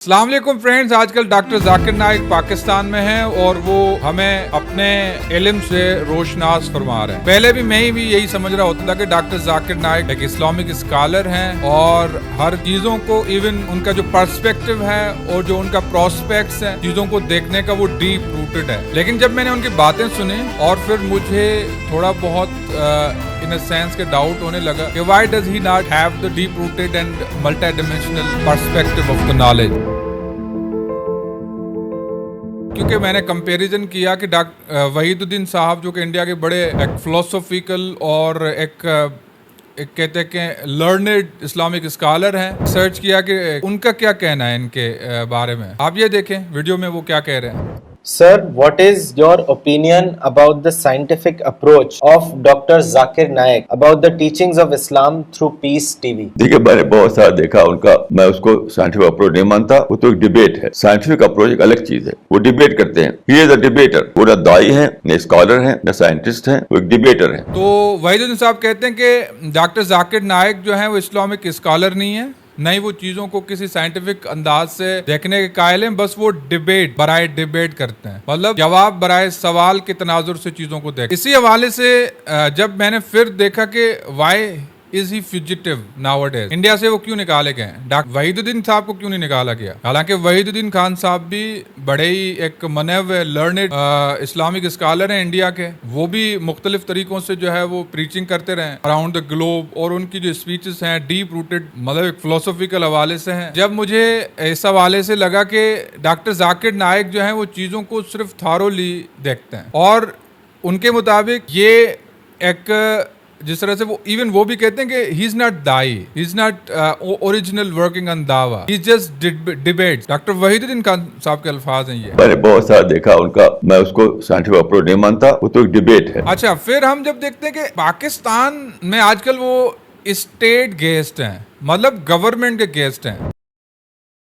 अस्सलाम वालेकुम फ्रेंड्स, आजकल डॉक्टर जाकिर नाइक पाकिस्तान में हैं और वो हमें अपने इल्म से रोशनास फरमा रहे हैं। पहले भी मैं भी यही समझ रहा होता था कि डॉक्टर जाकिर नाइक एक इस्लामिक स्कॉलर हैं और हर चीज़ों को, इवन उनका जो पर्सपेक्टिव है और जो उनका प्रोस्पेक्ट्स है चीज़ों को देखने का, वो डीप रूटेड है। लेकिन जब मैंने उनकी बातें सुनी और फिर मुझे थोड़ा बहुत इन अ सेंस के डाउट होने लगा कि why does he not have the deep rooted and multi dimensional perspective of the knowledge. क्योंकि मैंने कंपैरिजन किया कि डॉक्टर वहीदुद्दीन साहब जो कि इंडिया के बड़े एक फिलोसॉफिकल और एक कहते हैं कि लर्नेड इस्लामिक स्कॉलर हैं, सर्च किया कि उनका क्या कहना है इनके बारे में। आप ये देखें वीडियो में वो क्या कह रहे हैं। Sir, what is your opinion about the scientific approach of Dr. Zakir Naik about the teachings of Islam through Peace TV? देखिए, मैंने बहुत सारा देखा उनका, मैं उसको साइंटिफिक अप्रोच नहीं मानता। वो तो एक डिबेट है। साइंटिफिक अप्रोच एक अलग चीज है, वो डिबेट करते हैं। He is a debater. वो ना दाई है, न स्कॉलर है, न साइंटिस्ट है, वो एक डिबेटर है। तो वहीदुद्दीन साहब कहते हैं कि डॉक्टर जाकिर नाइक जो है वो इस्लामिक स्कॉलर नहीं है, नहीं वो चीजों को किसी साइंटिफिक अंदाज से देखने के कायल हैं, बस वो डिबेट बराए डिबेट करते हैं, मतलब जवाब बराए सवाल के तनाजुर से चीजों को देख। इसी हवाले से जब मैंने फिर देखा कि why is he fugitive nowadays, India से वो क्यों निकाले गए, डॉक्टर वहीदुद्दीन साहब को क्यों नहीं निकाला गया। हालांकि वहीदुद्दीन खान साहब भी बड़े ही एक मने हुए लर्नेड इस्लामिक स्कॉलर हैं इंडिया के, वो भी मुख्तलिफ तरीकों से जो है वो प्रीचिंग करते रहे अराउंड द ग्लोब और उनकी जो स्पीचेस हैं डीप रूटेड, मतलब एक फिलोसॉफिकल हवाले से हैं। जब मुझे इस हवाले से लगा कि डॉक्टर जाकिर नाइक जो है वो चीज़ों को सिर्फ थॉरोली देखते हैं और उनके मुताबिक ये एक जिस तरह से वो इवन वो भी कहते हैं कि ही इज नॉट दाई, he is not original working on दावा, he just debates. Doctor Wahiduddin Khan Sahab के अल्फाज हैं ये। मैंने बहुत सारा देखा उनका, मैं उसको साइंटिफिक अप्रोच नहीं मानता। वो तो एक डिबेट है। अच्छा, फिर हम जब देखते हैं कि पाकिस्तान में आजकल वो स्टेट गेस्ट हैं, मतलब गवर्नमेंट के गेस्ट हैं,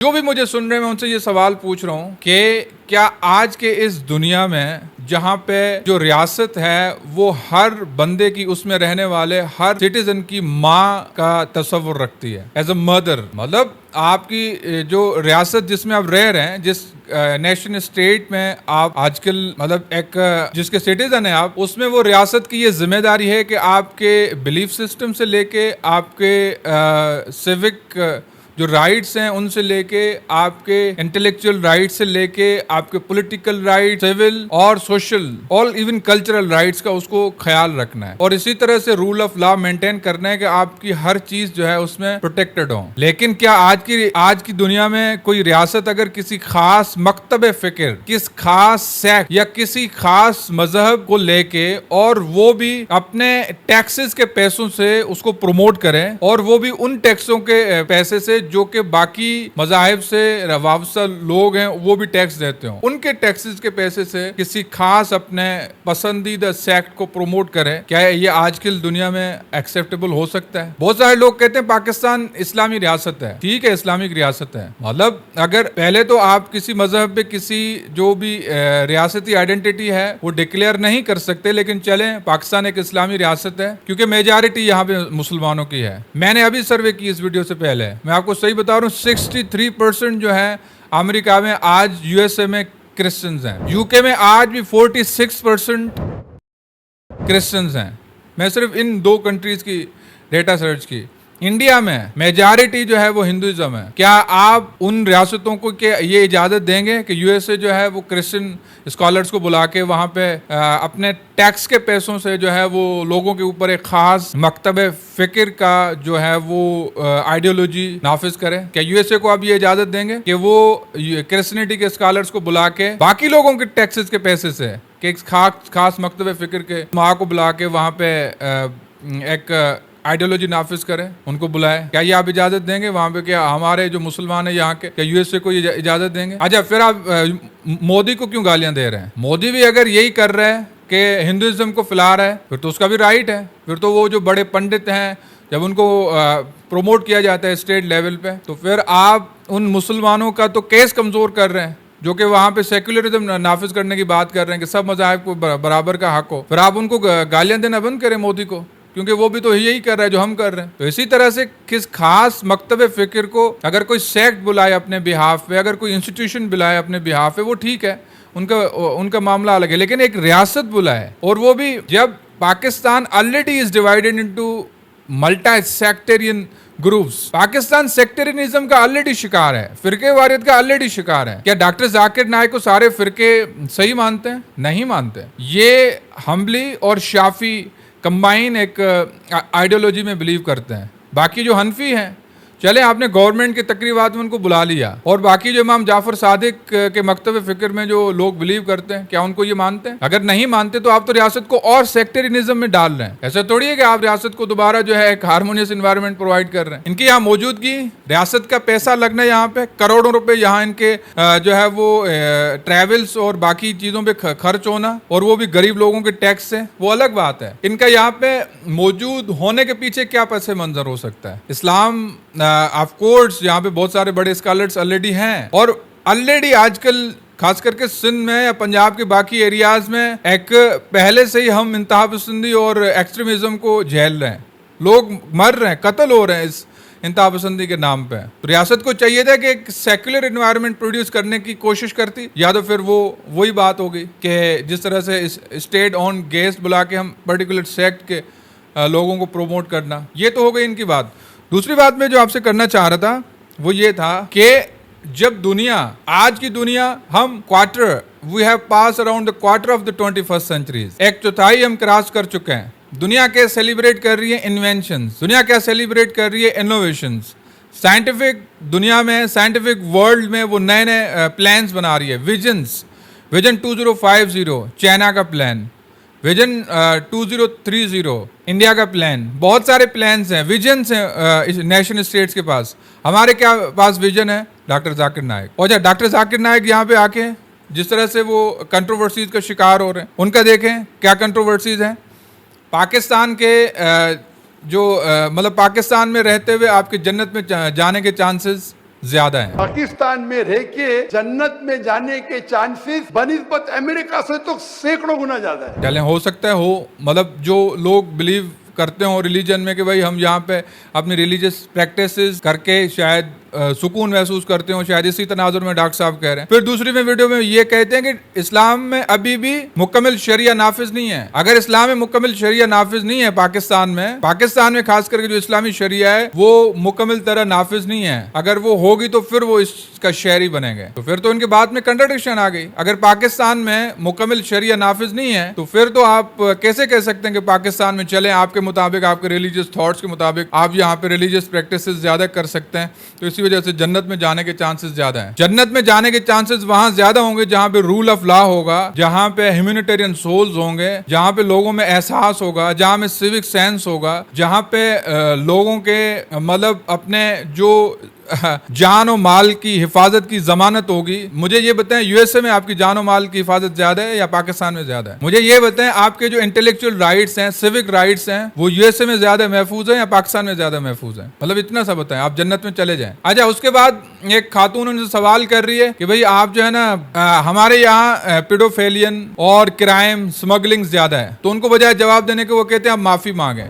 जो भी मुझे सुन रहे हैं मैं उनसे ये सवाल पूछ रहा हूँ कि क्या आज के इस दुनिया में जहाँ पे जो रियासत है वो हर बंदे की, उसमें रहने वाले हर सिटीजन की माँ का तस्वुर रखती है एज अ मदर, मतलब आपकी जो रियासत जिसमें आप रह रहे हैं, जिस नेशन स्टेट में आप आजकल मतलब एक जिसके सिटीजन है आप, उसमें वो रियासत की ये जिम्मेदारी है कि आपके बिलीफ सिस्टम से लेके आपके सिविक जो राइट्स हैं उनसे लेके आपके इंटेलेक्चुअल राइट्स से लेके आपके पॉलिटिकल राइट, सिविल और सोशल और इवन कल्चरल राइट्स का उसको ख्याल रखना है और इसी तरह से रूल ऑफ लॉ मेंटेन करना है कि आपकी हर चीज जो है उसमें प्रोटेक्टेड हो। लेकिन क्या आज की दुनिया में कोई रियासत अगर किसी खास मकतब फिक्र, किस खास सेक्ट या किसी खास मजहब को लेके और वो भी अपने टैक्सेस के पैसों से उसको प्रमोट करें और वो भी उन टैक्सों के पैसे से जो कि बाकी मज़ाहिब से वाबस्ता लोग हैं वो भी टैक्स देते हो, उनके टैक्सेस के पैसे से किसी खास अपने पसंदीदा सेक्ट को प्रमोट करें, क्या ये आज की दुनिया में एक्सेप्टेबल हो सकता है? बहुत सारे लोग कहते हैं पाकिस्तान इस्लामी रियासत है। ठीक है, इस्लामिक रियासत है, मतलब अगर पहले तो आप किसी मजहब पे किसी जो भी रियासती आइडेंटिटी है वो डिक्लेयर नहीं कर सकते, लेकिन चले पाकिस्तान एक इस्लामी रियासत है क्योंकि मेजॉरिटी यहाँ पे मुसलमानों की है। मैंने अभी सर्वे की इस वीडियो से पहले, मैं आपको सही बता रहा हूँ, 63% जो है अमेरिका में आज, यूएसए में क्रिश्चियंस हैं, यूके में आज भी 46% क्रिश्चियंस हैं। मैं सिर्फ इन दो कंट्रीज की डेटा सर्च की। इंडिया में मेजॉरिटी जो है वो हिंदुइज्म है। क्या आप उन रियासतों को के ये इजाजत देंगे कि यूएसए जो है वो क्रिश्चियन स्कॉलर्स को बुला के वहाँ पे अपने टैक्स के पैसों से जो है वो लोगों के ऊपर एक खास मकतब फिक्र का जो है वो आइडियोलॉजी नाफिज करें? क्या यूएसए को आप ये इजाजत देंगे कि वो क्रिश्चियनिटी के स्कॉलर्स को बुला के बाकी लोगों के टैक्सेस के पैसे से कि खास मकतब फिक्र के माँ को बुला के वहाँ पे एक आइडियोलॉजी नाफिज करें, उनको बुलाए? क्या ये आप इजाजत देंगे वहां पे? क्या हमारे जो मुसलमान है यहाँ के, क्या यूएसए को ये इजाजत देंगे? अच्छा, फिर आप मोदी को क्यों गालियां दे रहे हैं? मोदी भी अगर यही कर रहा है कि हिंदुइज्म को फैला रहा है, फिर तो उसका भी राइट है। फिर तो वो जो बड़े पंडित हैं, जब उनको प्रोमोट किया जाता है स्टेट लेवल पे, तो फिर आप उन मुसलमानों का तो केस कमजोर कर रहे हैं जो कि वहाँ पे सेक्युलरिज्म नाफिज करने की बात कर रहे हैं कि सब मज़ाहिब को बराबर का हक हो। फिर आप उनको गालियां देना बंद करें मोदी को। क्योंकि वो भी तो यही कर रहा है जो हम कर रहे हैं। तो इसी तरह से किस खास मकतब फिक्र को अगर कोई सेक्ट बुलाए अपने बिहाफ पे, अगर कोई इंस्टीट्यूशन बुलाए अपने बिहाफ पे, वो ठीक है, उनका मामला अलग है। लेकिन एक रियासत बुलाए, और वो भी जब Pakistan already is divided into multi sectarian groups, Pakistan sectarianism का ऑलरेडी शिकार है, फिरके वारियत का ऑलरेडी शिकार है। क्या डॉक्टर जाकिर नाइक को सारे फिरके सही मानते हैं? नहीं मानते। ये हम्बली और शाफी कंबाइन एक आइडियोलॉजी में बिलीव करते हैं। बाकी जो हनफी हैं, चले आपने गवर्नमेंट के तकरीबात में उनको बुला लिया, और बाकी जो इमाम जाफर सादिक के मकतब फिक्र में जो लोग बिलीव करते हैं, क्या उनको ये मानते हैं? अगर नहीं मानते तो आप तो रियासत को और सेक्टेरियनिज्म में डाल रहे हैं। ऐसा थोड़ी है कि आप रियासत को दोबारा जो है एक हारमोनियस एनवायरनमेंट प्रोवाइड कर रहे हैं। इनकी यहाँ मौजूदगी, रियासत का पैसा लगना, यहाँ पे करोड़ों रुपए यहाँ इनके जो है वो ट्रेवल्स और बाकी चीजों पे खर्च होना, और वो भी गरीब लोगों के टैक्स से, वो अलग बात है। इनका यहाँ पे मौजूद होने के पीछे क्या पस मंजर हो सकता है? इस्लाम ऑफ कोर्स यहाँ पे बहुत सारे बड़े स्कॉलर्स ऑलरेडी हैं, और ऑलरेडी आजकल खास करके सिंध में या पंजाब के बाकी एरियाज में एक पहले से ही हम इंतहा पसंदी और एक्सट्रीमिज्म को झेल रहे हैं। लोग मर रहे हैं, कत्ल हो रहे हैं इस इंतहा पसंदी के नाम पे। तो रियासत को चाहिए था कि एक सेक्युलर एनवायरनमेंट प्रोड्यूस करने की कोशिश करती, या तो फिर वो वही बात होगी कि जिस तरह से स्टेट ऑन गेस्ट बुला के हम पर्टिकुलर सेक्ट के लोगों को प्रोमोट करना। ये तो हो गई इनकी बात। दूसरी बात मैं जो आपसे करना चाह रहा था वो ये था कि जब दुनिया, आज की दुनिया, हम we have pass around the quarter of the 21st century, एक चौथाई हम क्रॉस कर चुके हैं। दुनिया क्या सेलिब्रेट कर रही है? इन्वेंशंस। दुनिया क्या सेलिब्रेट कर रही है? इनोवेशंस। साइंटिफिक दुनिया में, साइंटिफिक वर्ल्ड में वो नए नए प्लान्स बना रही है, विजन 2050 चाइना का प्लान, विजन 2030 इंडिया का प्लान, बहुत सारे प्लान्स हैं, विजन्स हैं नेशन स्टेट्स के पास। हमारे क्या पास विजन है? डॉक्टर जाकिर नाइक। और जब डॉक्टर जाकिर नाइक यहाँ पे आके जिस तरह से वो कंट्रोवर्सीज का शिकार हो रहे हैं, उनका देखें क्या कंट्रोवर्सीज हैं। पाकिस्तान के जो मतलब पाकिस्तान में रहते हुए आपके जन्नत में जाने के चांसेस ज्यादा है। पाकिस्तान में रह के जन्नत में जाने के चांसेस बनिस्बत अमेरिका से तो सैकड़ों गुना ज्यादा है। चलें, हो सकता है हो, मतलब जो लोग बिलीव करते हो रिलीजन में कि भाई हम यहाँ पे अपनी रिलीजियस प्रैक्टिसेस करके शायद सुकून महसूस करते हो, शायद इसी तनाजुर में डॉक्टर साहब कह रहे हैं। फिर दूसरी में वीडियो में ये कहते हैं कि इस्लाम में अभी भी मुकम्मल शरिया नाफिज नहीं है। अगर इस्लाम में मुकम्मल शरिया नाफिज नहीं है पाकिस्तान में खास करके जो इस्लामी शरिया है वो मुकम्मल तरह नाफिज नहीं है। अगर वो होगी तो फिर वो इसका शहरी बनेंगे, तो फिर तो उनके बाद में कंट्राडिक्शन आ गई। अगर पाकिस्तान में मुकम्मल शरिया नाफिज नहीं है तो फिर तो आप कैसे कह सकते हैं कि पाकिस्तान में चले आपके मुताबिक, आपके रिलीजियस थॉट्स के मुताबिक आप यहाँ पे रिलीजियस प्रैक्टिसेस ज्यादा कर सकते हैं, तो इसी वजह से जन्नत में जाने के चांसेस ज्यादा हैं। जन्नत में जाने के चांसेस वहां ज्यादा होंगे जहां पे रूल ऑफ लॉ होगा, जहां पे ह्यूमैनिटेरियन सोल्स होंगे, जहां पे लोगों में एहसास होगा, जहां में सिविक सेंस होगा, जहां पे लोगों के मतलब अपने जो जान और माल की हिफाजत की जमानत होगी। मुझे ये बताएं, यूएसए में आपकी जान और माल की हिफाजत ज्यादा है या पाकिस्तान में ज्यादा है? मुझे ये बताएं, आपके जो इंटेलेक्चुअल राइट्स हैं, सिविक राइट्स हैं, वो यूएसए में ज्यादा महफूज है या पाकिस्तान में ज्यादा महफूज है? मतलब इतना सा बताएं, आप जन्नत में चले जाएं। अच्छा, उसके बाद एक खातून उनसे सवाल कर रही है कि भाई आप जो है ना हमारे यहाँ पेडोफिलियन और क्राइम स्मगलिंग ज्यादा है, तो उनको बजाय जवाब देने के वो कहते हैं आप माफी मांगे।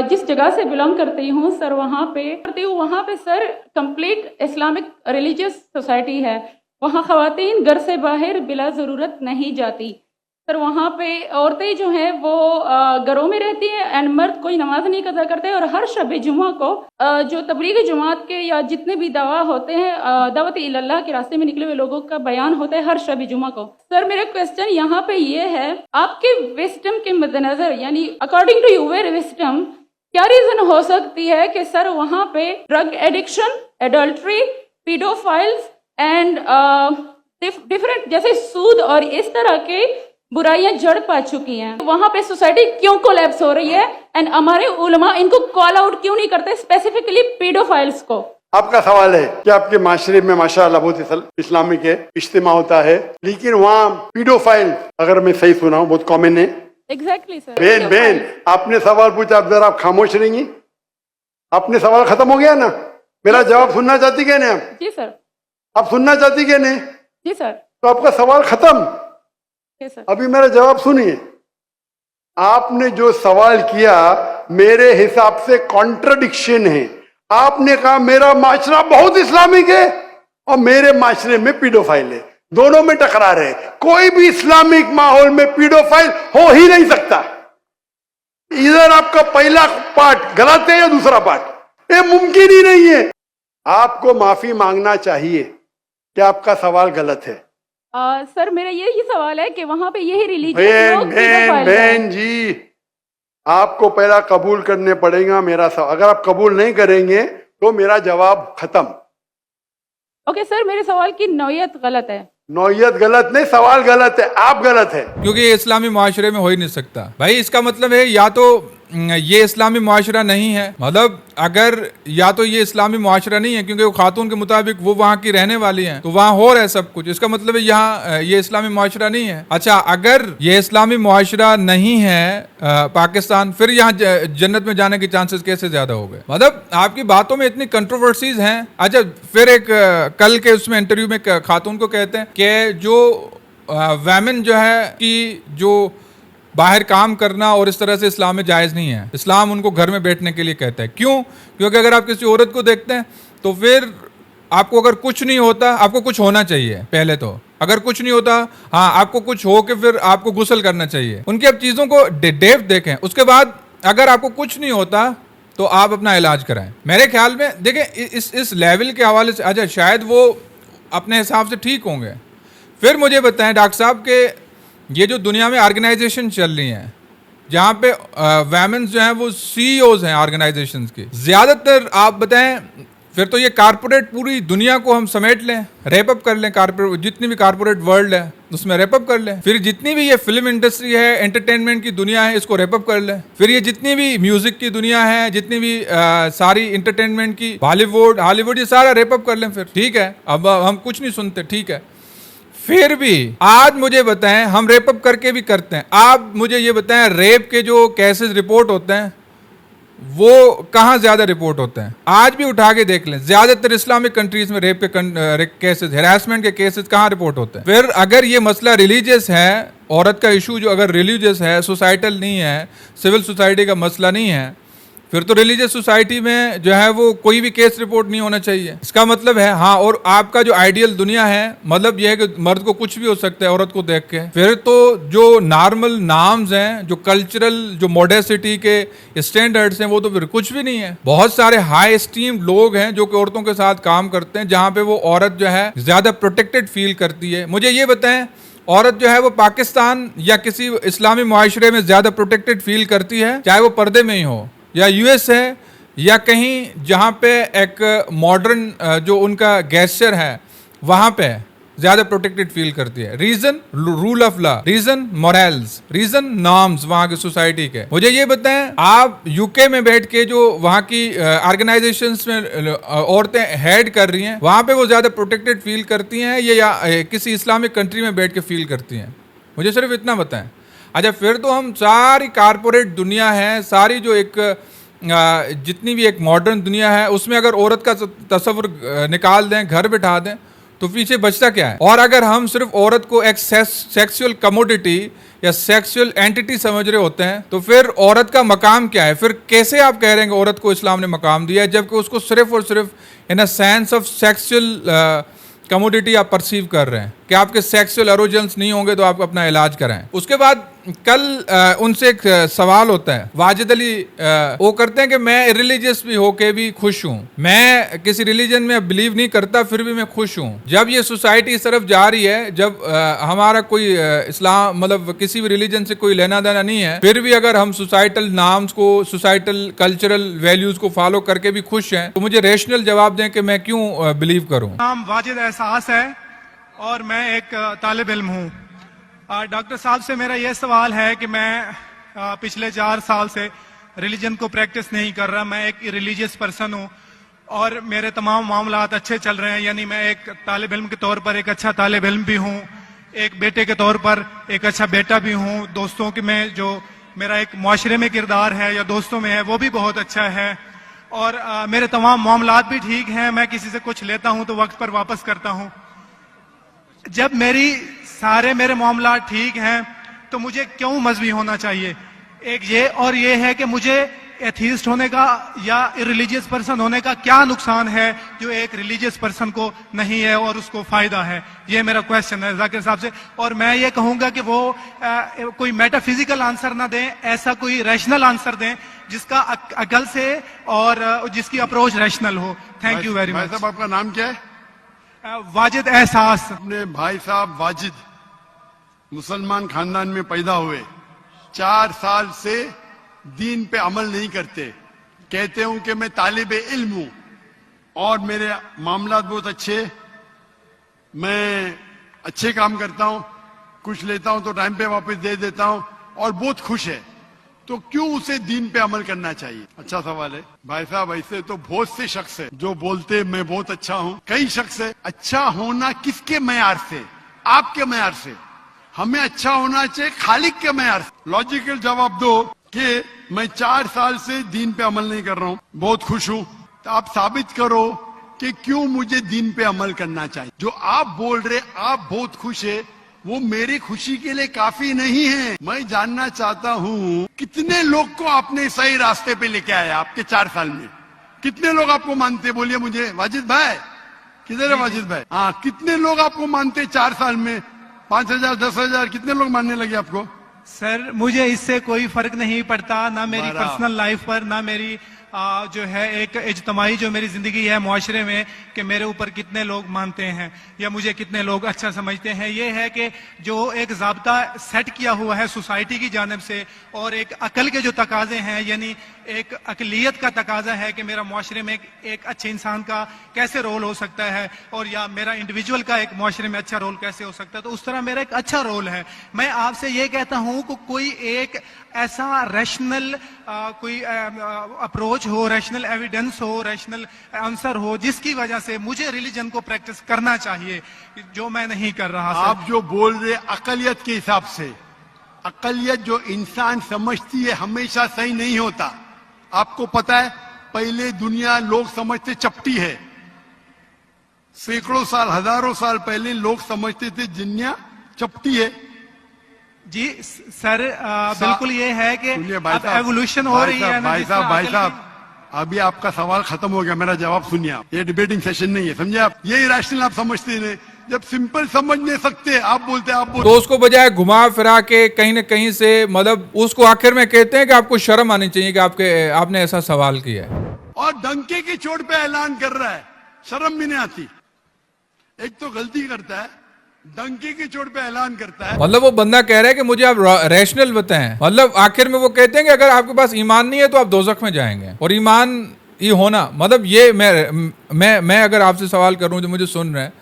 जिस जगह से बिलोंग करती हूँ सर, वहाँ पे sir complete Islamic religious society है। वहाँ ख़वातीन घर से बाहर बिला ज़रूरत नहीं जाती सर। वहाँ पे औरतें जो हैं वो घरों में रहती हैं एंड मर्द कोई नमाज नहीं अदा करते। और हर शब जुमा को जो तबलीगी जमात के या जितने भी दावा होते हैं, दावत इल्लल्लाह के रास्ते में निकले हुए लोगों का बयान होता है हर शब जुमा को। सर मेरा क्वेश्चन यहाँ पे ये है, आपके विस्डम के मद्देनजर, यानी अकॉर्डिंग टू यूर विस्डम, क्या रीजन हो सकती है कि सर वहाँ पे drug addiction, adultery, paedophiles and different जैसे सूद और इस तरह के बुराइयां जड़ पा चुकी हैं, वहाँ पे सोसाइटी क्यों कोलैप्स हो रही है? एंड हमारे उलमा इनको कॉल आउट क्यों नहीं करते, स्पेसिफिकली पीडोफाइल्स को? आपका सवाल है कि आपके माशरे में माशाअल्लाह बहुत इस्लामिक है, इज्तिमा होता है, लेकिन वहाँ पीडोफाइल, अगर मैं सही सुना हूँ, बहुत कॉमन है। Exactly sir. बहन आपने सवाल पूछा, अब जरा आप खामोश रहेंगी? आपने सवाल खत्म हो गया ना? मेरा जवाब सुनना चाहती क्या नहीं आप? जी सर। आप सुनना चाहती क्या नहीं? जी सर। तो आपका सवाल खत्म। जी सर। अभी मेरा जवाब सुनिए। आपने जो सवाल किया मेरे हिसाब से कॉन्ट्रडिक्शन है। आपने कहा मेरा माशरा बहुत इस्लामिक है और मेरे माशरे में पीडोफाइल है, दोनों में टकरार है। कोई भी इस्लामिक माहौल में पीडोफाइल हो ही नहीं सकता। इधर आपका पहला पार्ट गलत है या दूसरा पार्ट, ये मुमकिन ही नहीं है। आपको माफी मांगना चाहिए कि आपका सवाल गलत है। सर मेरा यही सवाल है कि वहां पे यही रिलीजियस लोग pedophile हैं। बहन जी, आपको पहला कबूल करने पड़ेगा मेरा सवाल। अगर आप कबूल नहीं करेंगे तो मेरा जवाब खत्म। ओके सर, मेरे सवाल की नौयत गलत है। नौयत गलत नहीं, सवाल गलत है, आप गलत है। क्योंकि ये इस्लामी माशरे में हो ही नहीं सकता भाई। इसका मतलब है या तो ये इस्लामी मुआशरा नहीं है, मतलब अगर या तो ये इस्लामी मुआशरा नहीं है क्योंकि वो खातून के मुताबिक वो वहाँ की रहने वाली हैं तो वहाँ हो रहा है सब कुछ, इसका मतलब है यहाँ ये इस्लामी मुआशरा नहीं है। अच्छा, अगर ये इस्लामी मुआशरा नहीं है पाकिस्तान, फिर यहाँ जन्नत में जाने के चांसेस कैसे ज्यादा हो गए? मतलब आपकी बातों में इतनी कंट्रोवर्सीज हैं। अच्छा, फिर एक कल के उसमें इंटरव्यू में खातून को कहते हैं कि जो वैमेन जो है कि जो बाहर काम करना और इस तरह से इस्लाम में जायज़ नहीं है, इस्लाम उनको घर में बैठने के लिए कहता है। क्यों? क्योंकि अगर आप किसी औरत को देखते हैं तो फिर आपको अगर कुछ नहीं होता, आपको कुछ होना चाहिए पहले तो। अगर कुछ नहीं होता, हाँ आपको कुछ हो के फिर आपको गुस्ल करना चाहिए। उनकी अब चीज़ों को डेप्थ देखें। उसके बाद अगर आपको कुछ नहीं होता तो आप अपना इलाज कराएं। मेरे ख्याल में देखें इस लेवल के हवाले से, अच्छा शायद वो अपने हिसाब से ठीक होंगे। फिर मुझे बताएं डॉक्टर साहब के ये जो दुनिया में ऑर्गेनाइजेशन चल रही हैं जहाँ पे वैमेंस जो हैं वो सीईओज हैं ऑर्गेनाइजेशंस की, ज़्यादातर आप बताएं फिर तो ये कारपोरेट पूरी दुनिया को हम समेट लें, रेप अप कर लें, कारपोरेट जितनी भी कारपोरेट वर्ल्ड है उसमें रेप अप कर लें। फिर जितनी भी ये फिल्म इंडस्ट्री है, एंटरटेनमेंट की दुनिया है, इसको रेप अप कर लें। फिर ये जितनी भी म्यूजिक की दुनिया है, जितनी भी सारी एंटरटेनमेंट की बॉलीवुड हॉलीवुड, ये सारा रेप अप कर लें। फिर ठीक है, अब हम कुछ नहीं सुनते, ठीक है। फिर भी आज मुझे बताएं, हम रेप अप करके भी करते हैं, आप मुझे ये बताएं रेप के जो केसेस रिपोर्ट होते हैं वो कहाँ ज्यादा रिपोर्ट होते हैं? आज भी उठा के देख लें, ज्यादातर इस्लामिक कंट्रीज में रेप के केसेस, हैरेसमेंट के केसेस कहाँ रिपोर्ट होते हैं? फिर अगर ये मसला रिलीजियस है, औरत का इशू जो अगर रिलीजियस है, सोसाइटल नहीं है, सिविल सोसाइटी का मसला नहीं है, फिर तो रिलीजियस सोसाइटी में जो है वो कोई भी केस रिपोर्ट नहीं होना चाहिए। इसका मतलब है हाँ, और आपका जो आइडियल दुनिया है, मतलब यह है कि मर्द को कुछ भी हो सकता है औरत को देख के। फिर तो जो नॉर्मल नार्म्स हैं, जो कल्चरल, जो मॉडेस्टिटी के स्टैंडर्ड्स हैं, वो तो फिर कुछ भी नहीं है। बहुत सारे हाई स्टीम लोग हैं जो कि औरतों के साथ काम करते हैं, जहाँ पे वो औरत जो है ज्यादा प्रोटेक्टेड फील करती है। मुझे ये बताएं, औरत जो है वो पाकिस्तान या किसी इस्लामी मुआशरे में ज्यादा प्रोटेक्टेड फील करती है, चाहे वो पर्दे में ही हो, या यूएस है या कहीं जहाँ पे एक मॉडर्न जो उनका गेस्चर है वहाँ पे ज़्यादा प्रोटेक्टेड फील करती है? Reason rule of law, reason morals, reason norms वहाँ की सोसाइटी के। मुझे ये बताएं, आप यूके में बैठ के जो वहाँ की ऑर्गेनाइजेशंस में औरतें हेड कर रही हैं, वहाँ पे वो ज़्यादा प्रोटेक्टेड फील करती हैं या किसी इस्लामिक कंट्री में बैठ के फील करती हैं? मुझे सिर्फ इतना बताएं। अच्छा, फिर तो हम सारी कारपोरेट दुनिया है, सारी जो एक जितनी भी एक मॉडर्न दुनिया है, उसमें अगर औरत का तस्वुर निकाल दें, घर बिठा दें, तो पीछे बचता क्या है? और अगर हम सिर्फ औरत को एक सेक्सुअल कमोडिटी या सेक्सुअल एंटिटी समझ रहे होते हैं, तो फिर औरत का मकाम क्या है? फिर कैसे आप कह रहे हैं कि औरत को इस्लाम ने मकाम दिया है, जबकि उसको सिर्फ और सिर्फ in a sense of sexual commodity आप परसीव कर रहे हैं कि आपके सेक्सुअल एरोजन्स नहीं होंगे तो आप अपना इलाज कराएं। उसके बाद कल उनसे एक सवाल होता है, वाजिद अली वो करते हैं कि मैं रिलीजियस भी होके भी खुश हूँ, मैं किसी रिलीजन में बिलीव नहीं करता फिर भी मैं खुश हूँ। जब ये सोसाइटी इस तरफ जा रही है, जब हमारा कोई इस्लाम मतलब किसी भी रिलीजन से कोई लेना देना नहीं है, फिर भी अगर हम सोसाइटल नॉर्म्स को, सोसाइटल कल्चरल वैल्यूज को फॉलो करके भी खुश हैं, तो मुझे रेशनल जवाब दें कि मैं क्यों बिलीव करूँ। नाम वाजिद एहसास है और मैं एक तालिब इल्म हूँ। डॉक्टर साहब से मेरा यह सवाल है कि मैं पिछले 4 साल से रिलीजन को प्रैक्टिस नहीं कर रहा। मैं एक रिलीजियस पर्सन हूँ और मेरे तमाम मामलात अच्छे चल रहे हैं, यानी मैं एक तालिब इल्म के तौर पर एक अच्छा तालिब इल्म भी हूँ, एक बेटे के तौर पर एक अच्छा बेटा भी हूँ। दोस्तों के में जो मेरा एक मुआशरे में किरदार है या दोस्तों में है वो भी बहुत अच्छा है, और मेरे तमाम मामलात भी ठीक हैं। मैं किसी से कुछ लेता हूँ तो वक्त पर वापस करता हूँ। जब सारे मेरे मामला ठीक हैं तो मुझे क्यों मजहबी होना चाहिए? एक ये, और ये है कि मुझे एथीस्ट होने का या इरिलीजियस पर्सन होने का क्या नुकसान है जो एक रिलीजियस पर्सन को नहीं है और उसको फायदा है? ये मेरा क्वेश्चन है जाकिर साहब से। और मैं ये कहूंगा कि वो कोई मेटाफिजिकल आंसर ना दें, ऐसा कोई रैशनल आंसर दें जिसका अकल से और जिसकी अप्रोच रैशनल हो। थैंक यू वेरी भाई मच। साहब, आपका नाम क्या है? वाजिद एहसास। अपने भाई साहब वाजिद मुसलमान खानदान में पैदा हुए, 4 साल से दीन पे अमल नहीं करते, कहते हूं कि मैं तालिब इल्म हूं और मेरे मामलात बहुत अच्छे, मैं अच्छे काम करता हूं, कुछ लेता हूं तो टाइम पे वापस दे देता हूं और बहुत खुश है, तो क्यों उसे दीन पे अमल करना चाहिए? अच्छा सवाल है भाई साहब। ऐसे तो बहुत से शख्स है जो बोलते मैं बहुत अच्छा हूं, कई शख्स है। अच्छा होना किसके मैयार से? आपके मैयार से। हमें अच्छा होना चाहिए खालिक के मैयार से। लॉजिकल जवाब दो कि मैं 4 साल से दीन पे अमल नहीं कर रहा हूं, बहुत खुश हूं, तो आप साबित करो कि क्यों मुझे दीन पे अमल करना चाहिए। जो आप बोल रहे आप बहुत खुश है, वो मेरी खुशी के लिए काफी नहीं है। मैं जानना चाहता हूं कितने लोग को आपने सही रास्ते पे लेके आया आपके 4 साल में? कितने लोग आपको मानते? बोलिए मुझे। वाजिद भाई किधर है? वाजिद भाई, हाँ, कितने लोग आपको मानते 4 साल में? 5,000 10,000 कितने लोग मानने लगे आपको? सर मुझे इससे कोई फर्क नहीं पड़ता, ना मेरी पर्सनल लाइफ पर, ना मेरी जो है एक इज्तमाही जो मेरी जिंदगी है मुआशरे में, कि मेरे ऊपर कितने लोग मानते हैं या मुझे कितने लोग अच्छा समझते हैं। ये है कि जो एक ज़ाब्ता सेट किया हुआ है सोसाइटी की जानिब से और एक अकल के जो तकाजे हैं, यानी एक अकलियत का तकाजा है कि मेरा मुआशरे में एक अच्छे इंसान का कैसे रोल हो सकता है और या मेरा इंडिविजुअल का एक मुआशरे में अच्छा रोल कैसे हो सकता है, तो उस तरह मेरा एक अच्छा रोल है। मैं आपसे ये कहता हूं कि कोई एक ऐसा रैशनल कोई अप्रोच हो, रैशनल एविडेंस हो, रैशनल आंसर हो जिसकी वजह से मुझे रिलीजन को प्रैक्टिस करना चाहिए, जो मैं नहीं कर रहा। आप जो बोल रहे अकलियत के हिसाब से, अकलियत जो इंसान समझती है हमेशा सही नहीं होता। आपको पता है पहले दुनिया लोग समझते चपटी है, सैकड़ों साल हजारों साल पहले लोग समझते थे दुनिया चपटी है। जी सर, बिल्कुल ये है कि एवोल्यूशन हो रही है। भाई साहब अभी आपका सवाल खत्म हो गया, मेरा जवाब सुनिए आप। ये डिबेटिंग सेशन नहीं है, समझे आप? ये रैशनल आप समझते नहीं, जब सिंपल समझ नहीं सकते आप बोलते तो उसको बजाय घुमा फिरा के कहीं ना कहीं से, मतलब उसको आखिर में कहते हैं कि आपको शर्म आनी चाहिए कि आपने ऐसा सवाल किया है, और डंके की चोट पे ऐलान कर रहा है, शर्म भी नहीं आती। एक तो गलती करता है, डंकी की चोट पे ऐलान करता है। मतलब वो बंदा कह रहा है कि मुझे आप रैशनल बताएं, मतलब आखिर में वो कहते हैं कि अगर आपके पास ईमान नहीं है तो आप दोज़ख में जाएंगे। और ईमान ये होना, मतलब ये मैं अगर आपसे सवाल करूं जो मुझे सुन रहे हैं,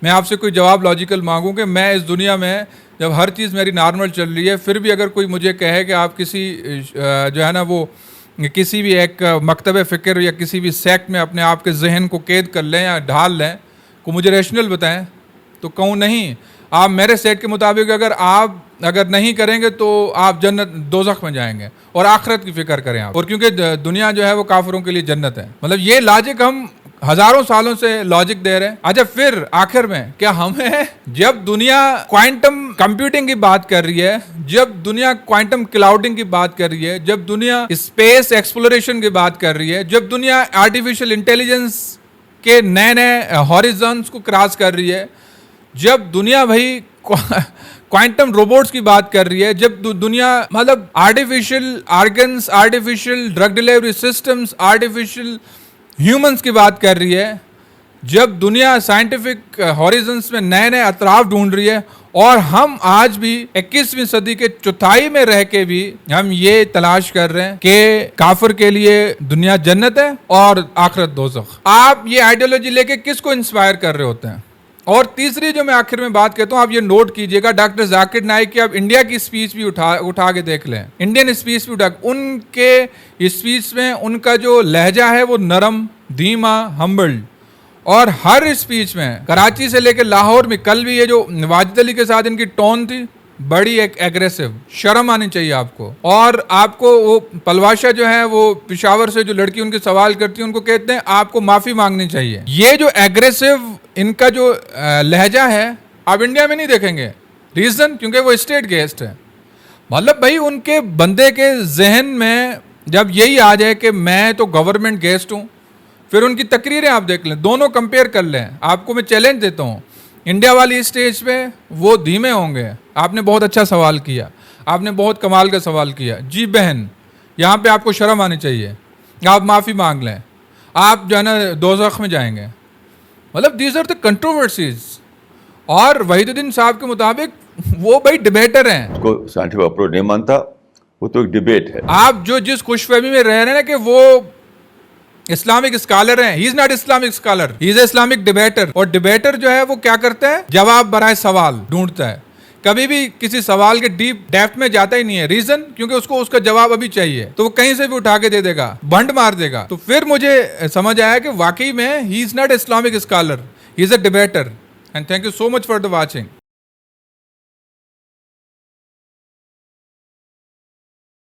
मैं आपसे कोई जवाब लॉजिकल मांगूं कि मैं इस दुनिया में जब हर चीज़ मेरी नॉर्मल चल रही है, फिर भी अगर कोई मुझे कहे कि आप किसी जो है ना वो किसी भी एक मकतब फ़िक्र या किसी भी सेक्ट में अपने आप के जहन को कैद कर लें या ढाल लें, को मुझे रैशनल बताएं, तो कहूँ नहीं, आप मेरे सेट के मुताबिक अगर नहीं करेंगे तो आप जन्नत दोज़ख में जाएंगे और आखिरत की फिक्र करें आप। और क्योंकि दुनिया जो है वो काफिरों के लिए जन्नत है। मतलब ये लॉजिक हम हजारों सालों से लॉजिक दे रहे हैं। अच्छा, फिर आखिर में क्या हमें, जब दुनिया क्वांटम कंप्यूटिंग की बात कर रही है, जब दुनिया क्वांटम क्लाउडिंग की बात कर रही है, जब दुनिया स्पेस एक्सप्लोरेशन की बात कर रही है, जब दुनिया आर्टिफिशियल इंटेलिजेंस के नए नए हॉरिजॉन्स को क्रॉस कर रही है, जब दुनिया भाई क्वांटम रोबोट्स की बात कर रही है, जब दुनिया मतलब artificial organs, artificial drug delivery systems, artificial humans की बात कर रही है, जब दुनिया साइंटिफिक हॉरिजन्स में नए नए अतराफ ढूंढ रही है, और हम आज भी 21वीं सदी के चौथाई में रह के भी हम ये तलाश कर रहे हैं कि काफिर के लिए दुनिया जन्नत है और आखिरत दोज़ख। आप ये आइडियोलॉजी लेके किसको इंस्पायर कर रहे होते हैं? और तीसरी जो मैं आखिर में बात कहता हूँ, आप ये नोट कीजिएगा, डॉक्टर जाकिर नाइक की आप इंडिया की स्पीच भी उठा के देख लें, इंडियन स्पीच भी उनके स्पीच में उनका जो लहजा है वो नरम, धीमा, हम्बल्ड, और हर स्पीच में कराची से लेकर लाहौर में, कल भी ये जो वाजिद अली के साथ इनकी टोन थी बड़ी एक एग्रेसिव, शर्म आनी चाहिए आपको। और आपको वो पलवाशा जो है वो पेशावर से जो लड़की उनके सवाल करती है, उनको कहते हैं आपको माफी मांगनी चाहिए। ये जो एग्रेसिव इनका जो लहजा है आप इंडिया में नहीं देखेंगे। रीजन, क्योंकि वो स्टेट गेस्ट है। मतलब भाई उनके बंदे के जहन में जब यही आ जाए कि मैं तो गवर्नमेंट गेस्ट हूँ, फिर उनकी तकरीरें आप देख लें, दोनों कंपेयर कर लें। आपको मैं चैलेंज देता हूँ, इंडिया वाली स्टेज पे वो धीमे होंगे। आपने बहुत अच्छा सवाल किया, आपने बहुत कमाल का सवाल किया। जी बहन, यहाँ पे आपको शर्म आनी चाहिए, आप माफ़ी मांग लें, आप जो है ना दोज़ख में जाएंगे। मतलब दीज आर द कंट्रोवर्सीज। और वहीदुद्दीन साहब के मुताबिक वो भाई डिबेटर हैं। उसको साइंटिफिक अप्रोच नहीं मानता, वो तो एक डिबेट है। आप जो जिस खुशफहमी में रह रहे हैं ना कि वो इस्लामिक स्कॉलर हैं, ही is not Islamic scholar, he is Islamic debater. और डिबेटर जो है वो क्या करता है, जवाब बराए सवाल ढूंढता है, कभी भी किसी सवाल के डीप डेप्थ में जाता ही नहीं है। रीजन, क्योंकि उसको उसका जवाब अभी चाहिए, तो वो कहीं से भी उठा के दे देगा, बंड मार देगा। तो फिर मुझे समझ आया कि वाकई में ही is not Islamic scholar, he is a debater. And thank you so much for the watching.